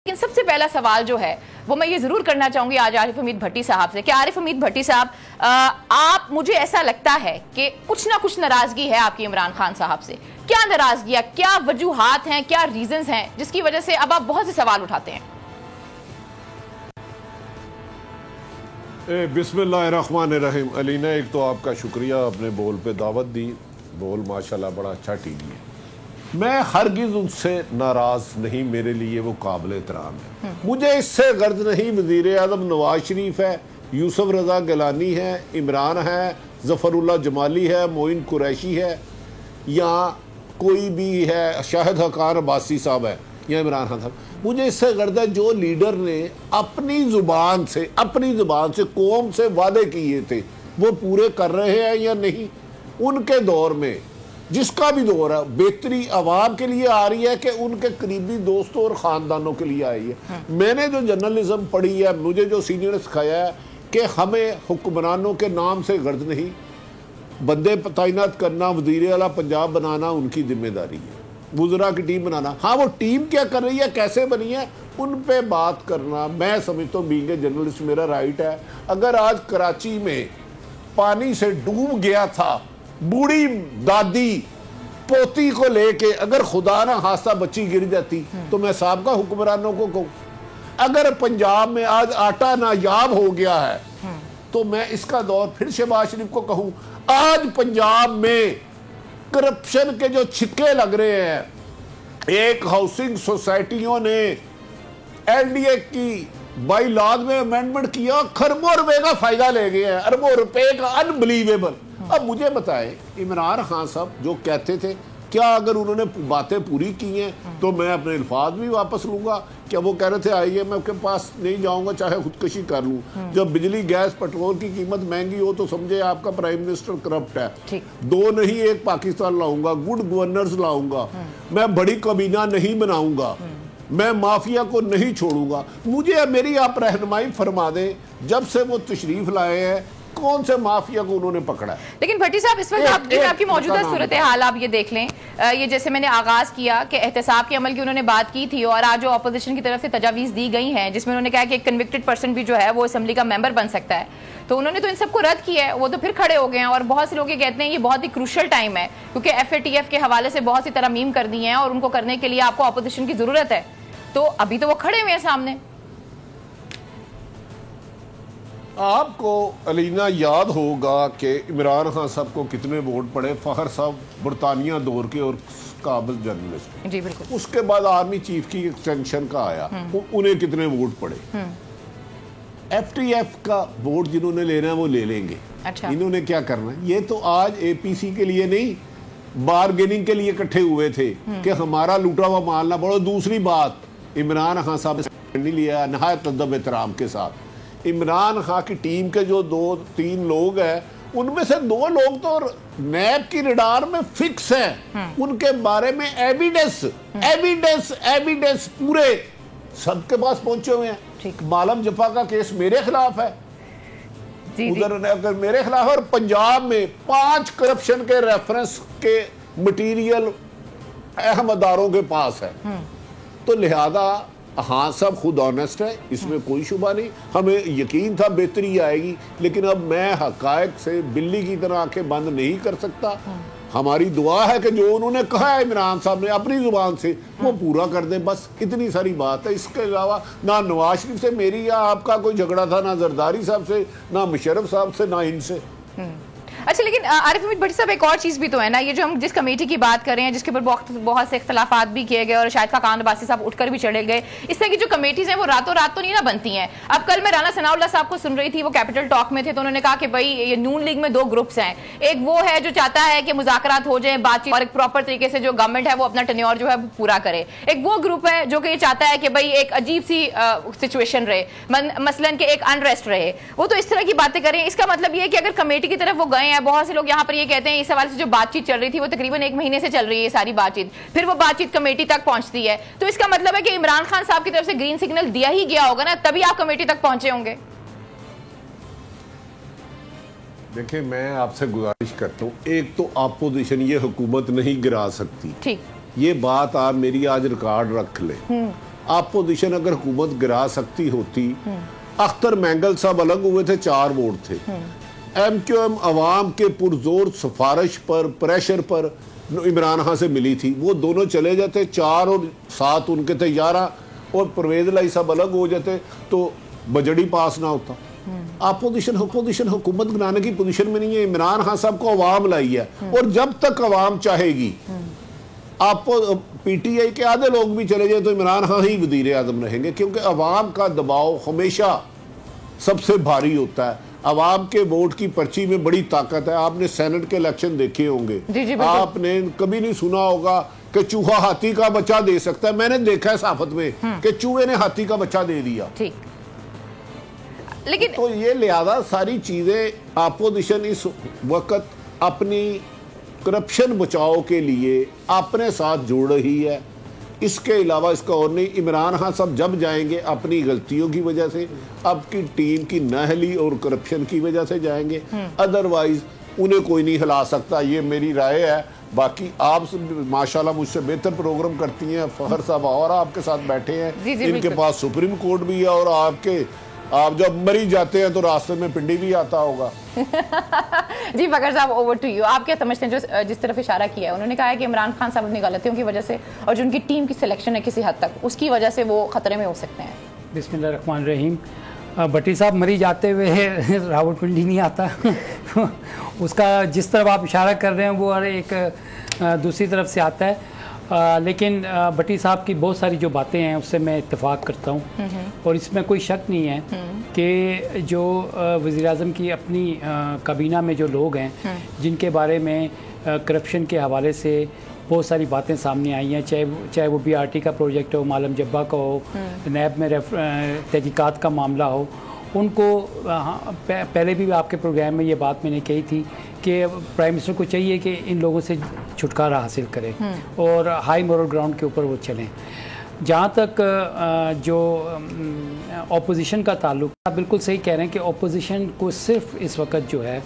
लेकिन सबसे पहला सवाल जो है वो मैं ये जरूर करना चाहूंगी आज आरिफ हमीद भट्टी साहब से कि आरिफ हमीद भट्टी साहब, आप, मुझे ऐसा लगता है कि कुछ ना कुछ नाराजगी है आपकी इमरान खान साहब से। क्या नाराजगी, क्या वजूहात हैं, क्या रीजंस हैं जिसकी वजह से अब आप बहुत से सवाल उठाते हैं? बिस्मिल्लाहिर्रहमानिर्रहीम। अलीना, एक तो आपका शुक्रिया, अपने बोल पे दावत दी। बोल माशाल्लाह बड़ा अच्छा टीवी है। मैं हरगिज उनसे नाराज नहीं, मेरे लिए वो काबिल एहतराम है। मुझे इससे गर्ज नहीं, वजीर आज़म नवाज शरीफ है, यूसुफ रजा गिलानी है, इमरान है, जफरुल्लाह जमाली है, मोइन कुरैशी है, या कोई भी है, शाहिद हकान अब्बासी साहब है, या इमरान खान साहब। मुझे इससे गर्ज है जो लीडर ने अपनी ज़ुबान से कौम से वादे किए थे वो पूरे कर रहे हैं या नहीं। उनके दौर में, जिसका भी दौर है, बेहतरी आवाम के लिए आ रही है कि उनके करीबी दोस्तों और ख़ानदानों के लिए आई है। मैंने जो जर्नलिज्म पढ़ी है, मुझे जो सीनियर ने सिखाया है कि हमें हुक्मरानों के नाम से गर्ज नहीं, बंदे तैनात करना, वज़ीर आला पंजाब बनाना उनकी जिम्मेदारी है, वज़रा की टीम बनाना। हाँ, वो टीम क्या कर रही है, कैसे बनी है, उन पे बात करना मैं समझता हूँ बीइंग ए जर्नलिस्ट मेरा राइट है। अगर आज कराची में पानी से डूब गया था, बूढ़ी दादी पोती को लेके, अगर खुदा ना खास्ता बच्ची गिर जाती तो मैं साहब का हुक्मरानों को कहूँ। अगर पंजाब में आज आटा नायाब हो गया है तो मैं इसका दौर फिर शहबाज शरीफ को कहूँ। आज पंजाब में करप्शन के जो छिक्के लग रहे हैं, एक हाउसिंग सोसाइटियों ने एलडीए की बाई लॉज में अमेंडमेंट किया, खरबों रुपए का फायदा ले गए हैं, अरबों रुपए का, अनबिलीवेबल। अब मुझे बताएं, इमरान खान साहब जो कहते थे, क्या अगर उन्होंने बातें पूरी की हैं तो मैं अपने अल्फाज भी वापस लूंगा? क्या वो कह रहे थे IMF के पास नहीं जाऊंगा चाहे खुदकशी कर लूं? जब बिजली गैस पेट्रोल की कीमत महंगी हो तो समझे आपका प्राइम मिनिस्टर करप्ट है। दो नहीं, एक पाकिस्तान लाऊंगा, गुड गवर्नर्स लाऊंगा, मैं बड़ी कबीना नहीं बनाऊंगा, मैं माफिया को नहीं छोड़ूंगा। मुझे मेरी आप रहनुमाई फरमा दें, जब से वो तशरीफ लाए हैं कौन से माफिया को उन्होंने पकड़ा है? लेकिन भट्टी साहब, इस वक्त आपकी मौजूदा सूरत हाल आप ये देख लें, ये जैसे मैंने आगाज किया कि एहतसाब के अमल की उन्होंने बात की थी और आज जो अपोजिशन की तरफ से तजावीज दी गई हैं जिसमें उन्होंने कहा कि एक कन्विक्टेड पर्सन भी जो है वो असेंबली का मेंबर बन सकता है, तो उन्होंने तो इन सबको रद्द किया है। वो तो फिर खड़े हो गए हैं और बहुत से लोग ये कहते हैं ये बहुत ही क्रूशल टाइम है क्योंकि FATF के हवाले से बहुत सी तरमीम कर दी है और उनको करने के लिए आपको अपोजिशन की जरूरत है। तो अभी तो वो खड़े हुए हैं सामने। आपको अलीना याद होगा कि इमरान खान साहब को कितने वोट पड़े। फखर साहब बरतानिया दौर के और काबिल जर्नलिस्ट, जी बिल्कुल। उसके बाद आर्मी चीफ की एक्सटेंशन का आया, उन्हें कितने वोट पड़े। FTF का वोट जिन्होंने लेना है वो ले लेंगे। अच्छा। इन्होंने क्या करना है, ये तो आज APC के लिए नहीं, बारगेनिंग के लिए इकट्ठे हुए थे कि हमारा लूटा हुआ माल ना बढ़ो। दूसरी बात, इमरान खान साहब ने लिया नहायत अदब एहतराम के साथ। इमरान खान की टीम के जो 2-3 लोग हैं, उनमें से 2 लोग तो नैब की रडार में फिक्स हैं। उनके बारे में एविडेंस पूरे सबके पास पहुंचे हुए हैं। मालम जफा का केस मेरे खिलाफ है, उधर अगर मेरे खिलाफ, और पंजाब में 5 करप्शन के रेफरेंस के मटीरियल अहम अदारों के पास है। तो लिहाजा हाँ, सब खुद ऑनेस्ट है, इसमें कोई शुबा नहीं। हमें यकीन था बेहतरी आएगी, लेकिन अब मैं हकायक से बिल्ली की तरह आंखें बंद नहीं कर सकता। हमारी दुआ है कि जो उन्होंने कहा है इमरान साहब ने अपनी जुबान से, वो पूरा कर दें, बस इतनी सारी बात है। इसके अलावा ना नवाज शरीफ से मेरी या आपका कोई झगड़ा था, ना जरदारी साहब से, ना मुशर्रफ साहब से, ना इनसे। अच्छा, लेकिन आरिफ हमीद भट्टी साहब, एक और चीज भी तो है ना, ये जो हम जिस कमेटी की बात कर रहे हैं जिसके ऊपर बहुत से इख्तलाफात भी किए गए और शायद खान अब्बासी साहब उठकर भी चढ़े गए, इस तरह की जो कमेटीज हैं वो रातों रात तो नहीं ना बनती हैं। अब कल मैं राना सनाउल्लाह साहब को सुन रही थी, वो कैपिटल टॉक में थे, तो उन्होंने कहा कि भाई ये नून लीग में 2 ग्रुप्स हैं। एक वो है जो चाहता है कि मुज़ाकरात हो जाए, बातचीत, और एक प्रॉपर तरीके से जो गवर्नमेंट है वो अपना टेन्योर जो है वो पूरा करे। एक वो ग्रुप है जो कि ये चाहता है कि भाई एक अजीब सी सिचुएशन रहे, मसलन के एक अनरेस्ट रहे। वो तो इस तरह की बातें करें। इसका मतलब ये कि अगर कमेटी की तरफ वो गए हैं, बहुत से लोग यहाँ पर ये कहते हैं इस सवाल से जो बातचीत चल रही थी वो तकरीबन 1 महीने से चल रही है सारी बातचीत, फिर वो बातचीत कमेटी तक पहुंचती है, तो इसका मतलब है कि इमरान खान साहब की तरफ से ग्रीन सिग्नल दिया ही गया होगा ना, तभी आप कमेटी तक पहुंचे होंगे। देखिए, मैं आपसे गुजारिश करता हूँ, एक तो अपोजिशन ये हुकूमत नहीं गिरा सकती। ठीक, ये बात आप मेरी आज रिकॉर्ड रख ले। अपोजिशन अगर हुकूमत गिरा सकती होती, अख्तर मैंगल साहब अलग हुए थे, 4 वोट थे, MQM अवाम के पुरजोर सिफारिश पर, प्रेशर पर इमरान खान से मिली थी, वो दोनों चले जाते, 4 और 7 उनके थे, 11, और परवेज लाई साहब अलग हो जाते तो बजट पास ना होता। अपोजिशन हुकूमत बनाने की पोजीशन में नहीं है। इमरान खान साहब को अवाम लाई है, और जब तक अवाम चाहेगी, आप PTI के आधे लोग भी चले जाए तो इमरान खान ही वजीर आजम रहेंगे, क्योंकि अवाम का दबाव हमेशा सबसे भारी होता है। अवाम के वोट की पर्ची में बड़ी ताकत है। आपने सेनेट के इलेक्शन देखे होंगे, आपने कभी नहीं सुना होगा कि चूहा हाथी का बच्चा दे सकता है। मैंने देखा है साफत में कि चूहे ने हाथी का बच्चा दे दिया। ठीक, लेकिन तो ये लिहाजा सारी चीजें अपोजिशन इस वक्त अपनी करप्शन बचाव के लिए अपने साथ जोड़ रही है। इसके अलावा इसका और नहीं। इमरान खान साहब जब जाएंगे अपनी गलतियों की वजह से, अब की टीम की नाअहली और करप्शन की वजह से जाएंगे, अदरवाइज उन्हें कोई नहीं हिला सकता। ये मेरी राय है। बाकी आप माशाल्लाह मुझसे बेहतर प्रोग्राम करती हैं। फखर साहब और आपके साथ बैठे हैं, इनके पास सुप्रीम कोर्ट भी है, और आप जब मरी जाते हैं तो रास्ते में पिंडी भी आता होगा। जी फखर साहब, ओवर टू यू। आप क्या समझते हैं, जो जिस तरफ इशारा किया है, उन्होंने कहा है कि इमरान खान साहब अपनी गलतियों की वजह से और जो उनकी टीम की सिलेक्शन है किसी हद तक, उसकी वजह से वो खतरे में हो सकते हैं। बिस्मिल्लाहिर्रहमानिर्रहीम। भट्टी साहब मरी जाते हुए रावलपिंडी नहीं आता। उसका जिस तरफ आप इशारा कर रहे हैं वो एक दूसरी तरफ से आता है। लेकिन भट्टी साहब की बहुत सारी जो बातें हैं उससे मैं इत्तेफाक करता हूँ, और इसमें कोई शक नहीं है कि जो वज़ीर-ए-आज़म की अपनी काबीना में जो लोग हैं जिनके बारे में करप्शन के हवाले से बहुत सारी बातें सामने आई हैं, चाहे वो BRT का प्रोजेक्ट हो, मालम जब्बा का हो, नैब में तहकीकात का मामला हो, उनको पहले भी आपके प्रोग्राम में ये बात मैंने कही थी कि प्राइम मिनिस्टर को चाहिए कि इन लोगों से छुटकारा हासिल करें और हाई मॉरल ग्राउंड के ऊपर वो चलें। जहाँ तक जो ऑपोजिशन का ताल्लुक, आप बिल्कुल सही कह रहे हैं कि ऑपोजिशन को सिर्फ इस वक्त जो है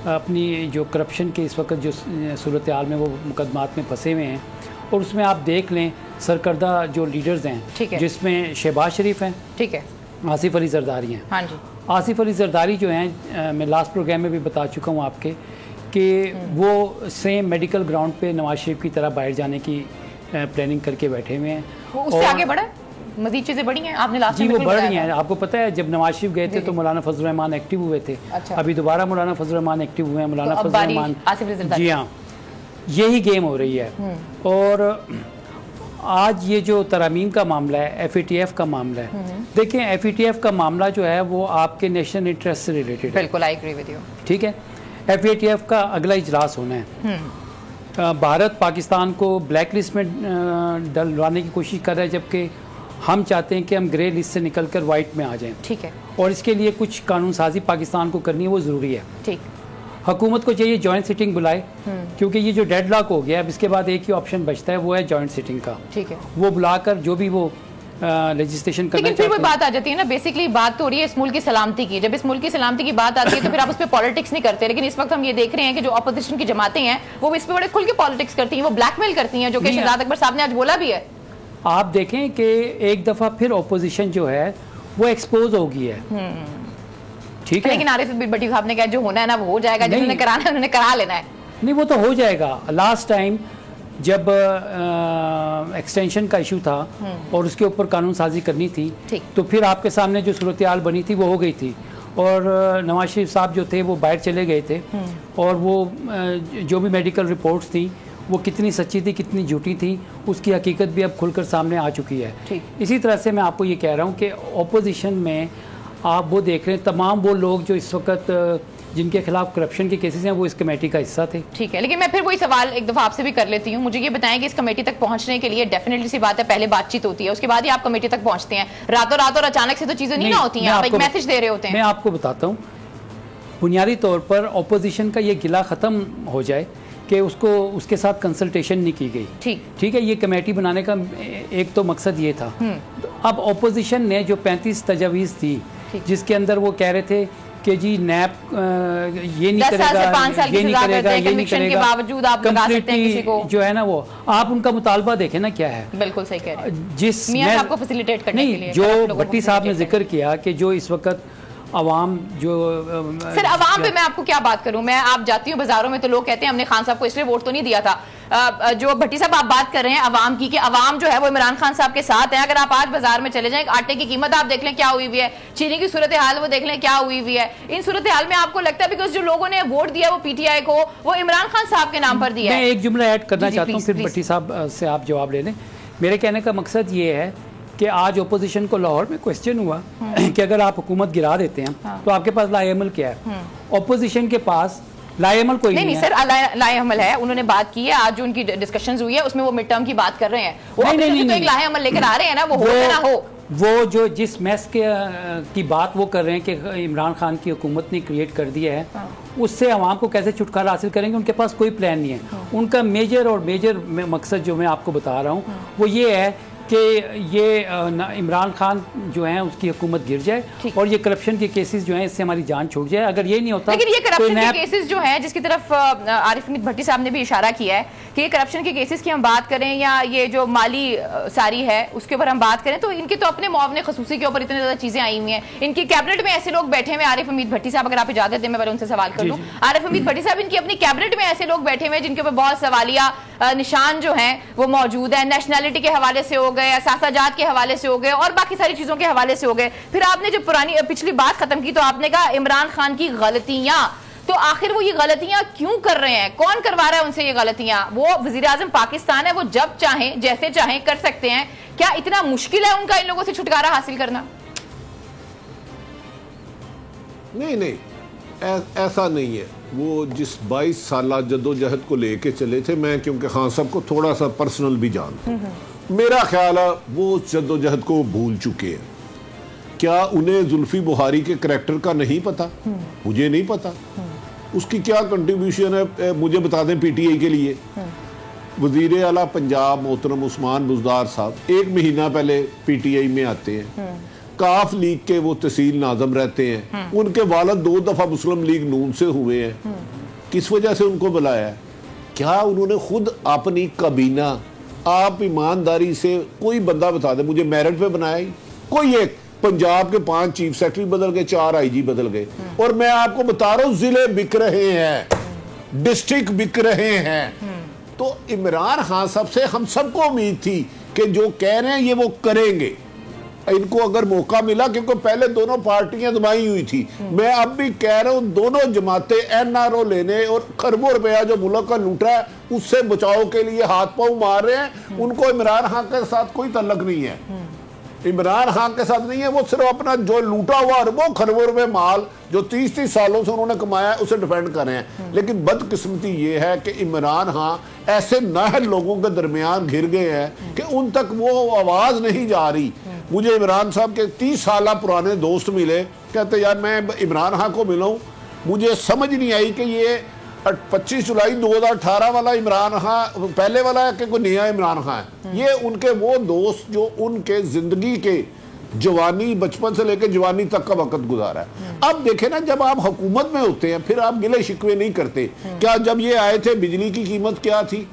अपनी जो करप्शन के इस वक्त जो सूरत हाल में वो मुकदमात में फंसे हुए हैं, और उसमें आप देख लें सरकर्दा जो लीडर्स हैं, जिसमें शहबाज शरीफ हैं, ठीक है, आसिफ अली जरदारी हैं। हाँ जी, आसिफ अली जरदारी जो हैं, मैं लास्ट प्रोग्राम में भी बता चुका हूँ आपके कि वो सेम मेडिकल ग्राउंड पे नवाज शरीफ की तरह बाहर जाने की प्लानिंग करके बैठे हुए हैं। उससे आगे बढ़ा, मज़ीद चीज़ें बढ़ी हैं, आपने लास्ट जी वो बढ़ रही हैं। आपको पता है जब नवाज शरीफ गए थे तो मौलाना फजल रहमान एक्टिव हुए थे। अच्छा। अभी दोबारा मौलाना फजल रहमान एक्टिव हुए हैं। मौलाना फजल रहमान, जी हाँ, यही गेम हो रही है। और आज ये जो तरामीम का मामला है, FATF का मामला है, देखें FATF का मामला जो है वो आपके नेशनल इंटरेस्ट से रिलेटेड है। बिल्कुल, आई एग्री विद यू। ठीक है, FATF का अगला इजलास होना है। भारत पाकिस्तान को ब्लैक लिस्ट में डलवाने की कोशिश कर रहा है, जबकि हम चाहते हैं कि हम ग्रे लिस्ट से निकलकर वाइट में आ जाएं। ठीक है, और इसके लिए कुछ कानून साजी पाकिस्तान को करनी है, वो ज़रूरी है। ठीक, हुकूमत को चाहिए जॉइंट सिटिंग बुलाए, क्योंकि ये जो डेडलॉक हो गया, अब इसके बाद एक ही ऑप्शन बचता है, वो है जॉइंट सिटिंग का। ठीक है, वो बुलाकर जो भी वो लेजिस्लेशन करना। लेकिन फिर वो बात आ जाती है ना, बेसिकली बात तो हो रही है इस मुल्क की सलामती की। जब इस मुल्क की सलामती की बात आती है तो फिर आप उस पर पॉलिटिक्स नहीं करते। लेकिन इस वक्त हम ये देख रहे हैं कि जो अपोजिशन की जमातें हैं वो इस पर बड़े खुल के पॉलिटिक्स करती हैं, वो ब्लैकमेल करती हैं, जो कि शहजाद अकबर साहब ने आज बोला भी है। आप देखें कि एक दफ़ा फिर अपोजिशन जो है वो एक्सपोज हो गई है। ठीक है, लेकिन आरिफ भट्टी साहब ने कहा जो होना है ना वो हो जाएगा, जिन्होंने कराना है उन्होंने करा लेना है। नहीं, वो तो हो जाएगा। लास्ट टाइम जब एक्सटेंशन का इशू था और उसके ऊपर कानून साजी करनी थी, तो फिर आपके सामने जो सूरत हाल बनी थी वो हो गई थी, और नवाज शरीफ साहब जो थे वो बाहर चले गए थे, और वो जो भी मेडिकल रिपोर्ट्स थी वो कितनी सच्ची थी कितनी झूठी थी उसकी हकीकत भी अब खुलकर सामने आ चुकी है। इसी तरह से मैं आपको ये कह रहा हूँ कि ऑपोजिशन में आप वो देख रहे हैं तमाम वो लोग जो इस वक्त जिनके खिलाफ करप्शन के केसेस हैं वो इस कमेटी का हिस्सा थे। ठीक है, लेकिन मैं फिर वही सवाल एक दफ़ा आपसे भी कर लेती हूँ। मुझे ये बताएं कि इस कमेटी तक पहुँचने के लिए डेफिनेटली सी बात है पहले बातचीत होती है, उसके बाद ही आप कमेटी तक पहुँचते हैं। रातों रात और अचानक से तो चीज़ें नहीं ना होती हैं, आप एक मैसेज दे रहे होते हैं। मैं आपको बताता हूँ, बुनियादी तौर पर ऑपोजिशन का ये गिला ख़त्म हो जाए कि उसके साथ कंसल्टेशन नहीं की गई। ठीक है, ये कमेटी बनाने का एक तो मकसद ये था। अब ऑपोजिशन ने जो 35 तजवीज़ थी जिसके अंदर वो कह रहे थे कि जी नैप ये नहीं 10 साल से करेगा, 5 साल की ये नहीं सजा करेगा, करते हैं, ये नहीं कन्विक्शन के करेगा, बावजूद आप लगा सकते हैं किसी को। जो है ना वो आप उनका मुतालबा देखें ना क्या है। बिल्कुल सही कह रहे हैं, जिस मियां मैं- साहब को फैसिलिटेट करने के लिए, जो करप्ट लोगों को भट्टी साहब ने facilitate जिक्र किया कि जो इस वक्त अवाम जो सर अवाम पे मैं आपको क्या बात करूं, मैं आप जाती हूँ बाजारों में तो लोग कहते हैं हमने खान साहब को इसलिए वोट तो नहीं दिया था। जो भट्टी साहब आप बात कर रहे हैं अवाम की कि अवाम जो है वो इमरान खान साहब के साथ है। अगर आप आज बाजार में चले जाएं, आटे की कीमत आप देख लें क्या हुई हुई है, चीनी की सूरत हाल वो देख लें क्या हुई हुई है। इन सूरत हाल में आपको लगता है बिकॉज जो लोगों ने वोट दिया वो पीटीआई को, वो इमरान खान साहब के नाम पर दिया मैं है। एक जुमला ऐड करना जी, चाहता हूँ, प्लीज, फिर भट्टी साहब से आप जवाब ले लें। मेरे कहने का मकसद ये है कि आज ओपोजिशन को लाहौर में क्वेश्चन हुआ कि अगर आप हुकूमत गिरा देते हैं तो आपके पास लाएमल क्या है। ओपोजिशन के पास लाएमल कोई नहीं नहीं नहीं है। सर लाए अमल है, उन्होंने बात की है, आज जो उनकी डिस्कशंस हुई है उसमें वो मिड टर्म की बात कर रहे हैं, वो नहीं, अपने नहीं, से तो नहीं, एक लाए अमल लेकर आ रहे हैं ना, वो हो या ना हो। वो जो जिस मैस के की बात वो कर रहे हैं कि इमरान खान की हुकूमत ने क्रिएट कर दिया है, उससे अवाम को कैसे छुटकारा हासिल करेंगे, उनके पास कोई प्लान नहीं है। उनका मेजर मकसद जो मैं आपको बता रहा हूँ वो ये है कि ये इमरान खान जो है उसकी हुकूमत गिर जाए और ये करप्शन के केसेस जो हैं इससे हमारी जान छूट जाए। अगर ये नहीं होता, लेकिन ये तो करप्शन के केसेस जो हैं जिसकी तरफ आरिफ हमीद भट्टी साहब ने भी इशारा किया है कि ये करप्शन के केसेस की हम बात करें या ये जो माली सारी है उसके ऊपर हम बात करें, तो इनके तो अपने मुआवने खसूसी के ऊपर इतनी ज्यादा चीजें आई हुई हैं। इनकी कैबिनेट में ऐसे लोग बैठे हुए, आरिफ हमीद भट्टी साहब अगर आप इजाजत दें मैं पहले उनसे सवाल कर लूं। आरिफ हमीद भट्टी साहब, इनकी अपनी कैबिनेट में ऐसे लोग बैठे हुए जिनके ऊपर बहुत सवालिया निशान जो हैं वो मौजूद है, नेशनैलिटी के हवाले से हो गए, असासाजात के हवाले से हो गए और बाकी सारी चीजों के हवाले से हो गए। फिर आपने जब पिछली बात खत्म की तो आपने कहा इमरान खान की गलतियां, तो आखिर वो ये गलतियां क्यों कर रहे हैं, कौन करवा रहा है उनसे ये गलतियां? वो वजीर आजम पाकिस्तान है, वो जब चाहें जैसे चाहें कर सकते हैं, क्या इतना मुश्किल है उनका इन लोगों से छुटकारा हासिल करना? नहीं ऐसा नहीं है। वो जिस 22 साल जद्दोजहद को लेके चले थे, मैं क्योंकि खान साहब को थोड़ा सा पर्सनल भी जानता हूँ, मेरा ख्याल है वो जद्दोजहद को भूल चुके हैं। क्या उन्हें जुल्फी बुखारी के करैक्टर का नहीं पता? मुझे नहीं पता उसकी क्या कंट्रीब्यूशन है, मुझे बता दें पीटीआई के लिए। वजीर आला पंजाब मोहतरम उस्मान बुज़दार साहब 1 महीना पहले पीटीआई में आते हैं, काफ लीग के वो तहसील नाज़म रहते हैं, उनके वालिद 2 दफ़ा मुस्लिम लीग नून से हुए हैं। किस वजह से उनको बुलाया है? क्या उन्होंने खुद अपनी काबीना, आप ईमानदारी से कोई बंदा बता दे मुझे, मेरिट पे बनाया ही कोई एक? पंजाब के 5 चीफ सेक्रेटरी बदल गए, 4 आईजी बदल गए, और मैं आपको बता रहा हूं जिले बिक रहे हैं, डिस्ट्रिक्ट बिक रहे हैं। तो इमरान खान साहब से हम सबको उम्मीद थी कि जो कह रहे हैं ये वो करेंगे। इनको अगर मौका मिला, क्योंकि पहले दोनों पार्टियां दबाई हुई थी, मैं अब भी कह रहा हूं दोनों जमातें एनआरओ लेने और खरबों रुपया जो मुल्क का लूटा है उससे बचाव के लिए हाथ पांव मार रहे हैं। उनको इमरान खान के साथ कोई तल्लक नहीं है, इमरान खान के साथ नहीं है। वो सिर्फ अपना जो लूटा हुआ अरबों खरबों रुपए माल जो 30 सालों से उन्होंने कमाया उसे डिफेंड कर रहे हैं। लेकिन बदकिस्मती ये है कि इमरान खान ऐसे नाहल लोगों के दरमियान घिर गए हैं कि उन तक वो आवाज नहीं जा रही। मुझे इमरान साहब के 30 साल पुराने दोस्त मिले, कहते यार मैं इमरान खान को मिला हूं, मुझे समझ नहीं आई कि ये 25 जुलाई 2018 वाला इमरान खान पहले वाला है कि कोई नया इमरान खान है। ये उनके वो दोस्त जो उनके जिंदगी के जवानी, बचपन से लेकर जवानी तक का वक्त गुजारा है। अब देखें ना, जब आप हुकूमत में होते हैं फिर आप गिले शिकवे नहीं करते। क्या जब ये आए थे बिजली की कीमत क्या थी,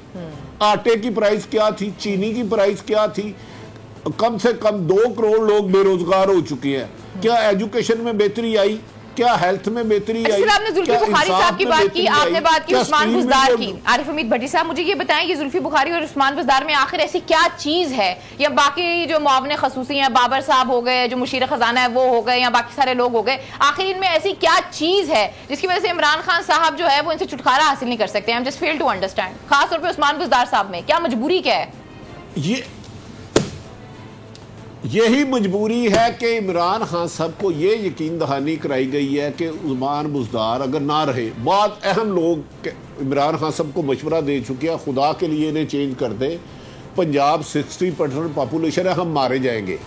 आटे की प्राइस क्या थी, चीनी की प्राइस क्या थी? कम से कम 2 करोड़ लोग बेरोजगार हो चुके हैं। क्या एजुकेशन में बेहतरी आई? क्या हेल्थ में बेहतरी आई? आपने जुल्फी बुखारी साहब की बात की, आपने बात की उस्मान बुज़दार की। आरिफ हमीद भट्टी साहब, मुझे ये बताएं कि जुल्फी बुखारी और उस्मान बुज़दार में आखिर ऐसी क्या चीज है, या बाकी जो मुआवने खसूसी हैं, बाबर साहब हो गए, जो मुशीर खजाना है वो हो गए, या बाकी सारे लोग हो गए, आखिर इनमें ऐसी क्या चीज है जिसकी वजह से इमरान खान साहब जो है वो इनसे छुटकारा हासिल नहीं कर सकते? I am just fail to understand. खासतौर पर उस्मान बुज़दार साहब में क्या मजबूरी क्या है? यही मजबूरी है कि इमरान खान साहब को ये यकीन दहानी कराई गई है कि उस्मान बुज़दार अगर ना रहे, बहुत अहम लोग इमरान खान साहब को मशवरा दे चुके हैं, खुदा के लिए इन्हें चेंज कर दे। पंजाब 60% पॉपुलेशन है, हम मारे जाएंगे।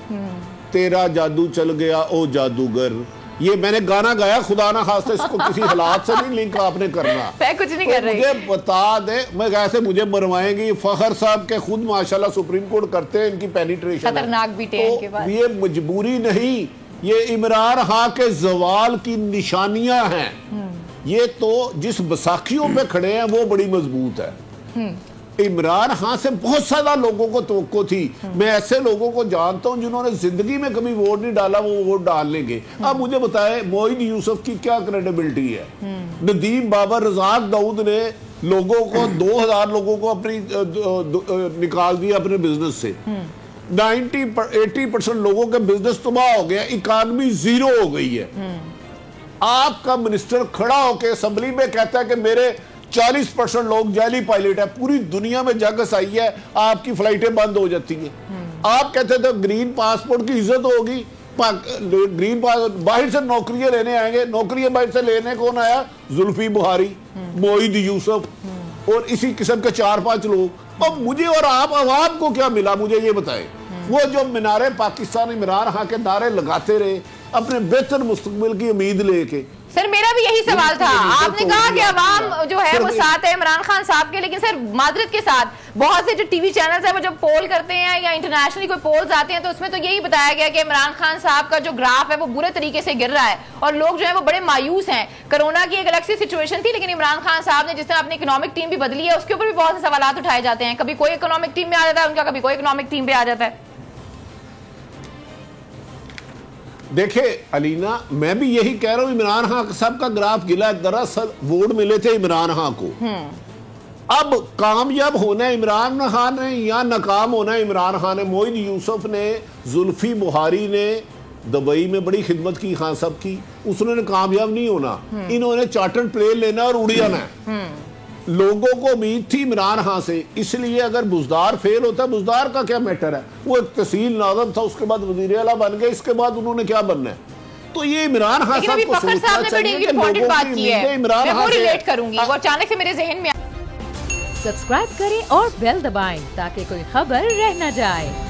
तेरा जादू चल गया ओ जादूगर, ये मैंने गाना गाया, खुदा ना खास्ते इसको किसी हालात से नहीं लिंक आपने करना। मैं कुछ नहीं कर रही। मुझे बता दे, मैं कैसे मुझे मरवाएंगी? फखर साहब के खुद माशाल्लाह सुप्रीम कोर्ट करते हैं, इनकी पेनिट्रेशन खतरनाक भी टेन के बाद। ये मजबूरी नहीं, ये इमरान खान के जवाल की निशानियां हैं। ये तो जिस बसाखियों पे खड़े हैं वो बड़ी मजबूत है। इमरान खान से बहुत सारा लोगों को तवक्को थी। मैं ऐसे लोगों को जानता हूं जिन्होंने जिंदगी में कभी वोट नहीं डाला, वो वोट डाल लेंगे। अब मुझे बताए मोइन यूसुफ की क्या क्रेडिबिलिटी है? नदीम बाबर, रजाक दाऊद ने लोगों को 2000 लोगों को अपनी निकाल दिया अपने बिजनेस से। 80% लोगों के बिजनेस तबाह हो गया, इकानमी जीरो हो गई है। आपका मिनिस्टर खड़ा होकर असेंबली में कहता है कि मेरे 40% लोग जाली पायलट है। पूरी दुनिया में जंग आई है, आपकी फ्लाइटें बंद हो जाती हैं। आप कहते थे ग्रीन पासपोर्ट की इज्जत होगी, ग्रीन पासपोर्ट बाहर से नौकरियां लेने आएंगे। नौकरियां बाहर से लेने कौन आया? जुल्फी बुखारी, मोईद यूसुफ और इसी किस्म के 4-5 लोग। अब मुझे और आप आवाम को क्या मिला, मुझे ये बताएं। वो जो मीनारे पाकिस्तान इमरान खान के नारे लगाते रहे अपने बेहतर मुस्तकबिल की उम्मीद लेके। सर मेरा भी यही सवाल था। आपने कहा कि अवाम जो है वो साथ है इमरान खान साहब के, लेकिन सर माजरत के साथ बहुत से जो टीवी चैनल्स हैं वो जब पोल करते हैं या इंटरनेशनली कोई पोल्स आते हैं तो उसमें तो यही बताया गया कि इमरान खान साहब का जो ग्राफ है वो बुरे तरीके से गिर रहा है और लोग जो है वो बड़े मायूस हैं। कोरोना की एक अलग सी सिचुएशन थी, लेकिन इमरान खान साहब ने जिस तरह अपनी इकोनॉमिक टीम भी बदली है उसके ऊपर भी बहुत से सवाल उठाए जाते हैं। कभी कोई इकोनॉमिक टीम में आ जाता है उनका, कभी कोई इकोनॉमिक टीम पे आ जाता है। देखे अलीना, मैं भी यही कह रहा हूं, इमरान खान साहब का ग्राफ गिला। दरअसल वोट मिले थे इमरान खान को। अब कामयाब होना है इमरान खान ने या नाकाम होना है इमरान खान ने? मोइन यूसुफ ने, जुल्फी बुखारी ने दुबई में बड़ी खिदमत की खान साहब की, उसने कामयाब नहीं होना। इन्होंने चार्टर्ड प्लेन लेना और उड़ जाना है। लोगों को उम्मीद थी इमरान खान से, इसलिए अगर बुजदार फेल होता, बुजदार का क्या मैटर है? वो एक तहसील नाज़िम था, उसके बाद वज़ीर आला बन गए, इसके बाद उन्होंने क्या बनना है? तो ये इमरान खान साहब को सोचना चाहिए कि लोगों की उम्मीदें इमरान खान से रिलेट करूंगी, वो अचानक से मेरे जहन में। सब्सक्राइब करें और बेल दबाएं ताकि कोई खबर रह न जाए।